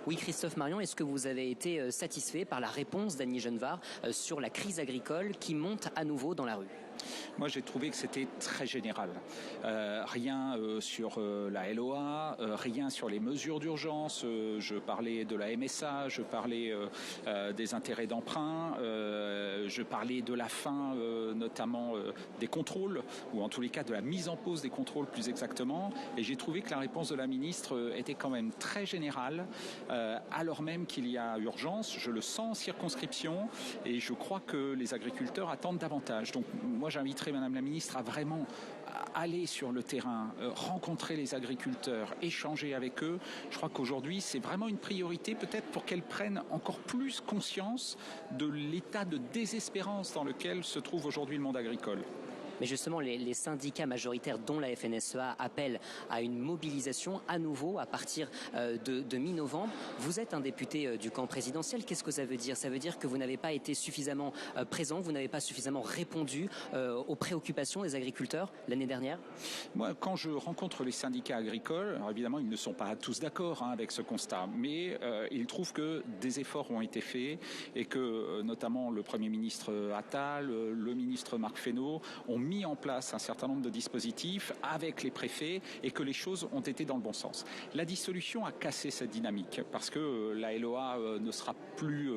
Oui, Christophe Marion, est-ce que vous avez été satisfait par la réponse d'Annie Genevard sur la crise agricole qui monte à nouveau dans la rue ? Moi, j'ai trouvé que c'était très général. Rien sur la LOA, rien sur les mesures d'urgence. Je parlais de la MSA, je parlais des intérêts d'emprunt, je parlais de la fin notamment des contrôles, ou en tous les cas de la mise en pause des contrôles plus exactement. Et j'ai trouvé que la réponse de la ministre était quand même très générale, alors même qu'il y a urgence. Je le sens en circonscription et je crois que les agriculteurs attendent davantage. Donc moi, j'inviterai Madame la Ministre à vraiment aller sur le terrain, rencontrer les agriculteurs, échanger avec eux. Je crois qu'aujourd'hui, c'est vraiment une priorité, peut-être pour qu'elles prennent encore plus conscience de l'état de désespérance dans lequel se trouve aujourd'hui le monde agricole. Mais justement, les syndicats majoritaires, dont la FNSEA, appellent à une mobilisation à nouveau à partir de mi-novembre. Vous êtes un député du camp présidentiel. Qu'est-ce que ça veut dire ? Ça veut dire que vous n'avez pas été suffisamment présent, vous n'avez pas suffisamment répondu aux préoccupations des agriculteurs l'année dernière ? Moi, quand je rencontre les syndicats agricoles, alors évidemment, ils ne sont pas tous d'accord avec ce constat, mais ils trouvent que des efforts ont été faits et que notamment le Premier ministre Attal, le ministre Marc Fesneau ont mis en place un certain nombre de dispositifs avec les préfets et que les choses ont été dans le bon sens. La dissolution a cassé cette dynamique parce que la LOA ne sera plus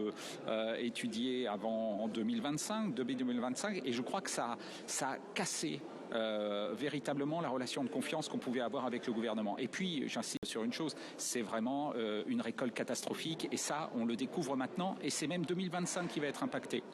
étudiée avant en 2025, début 2025, et je crois que ça a cassé véritablement la relation de confiance qu'on pouvait avoir avec le gouvernement. Et puis, j'insiste sur une chose, c'est vraiment une récolte catastrophique et ça, on le découvre maintenant et c'est même 2025 qui va être impacté.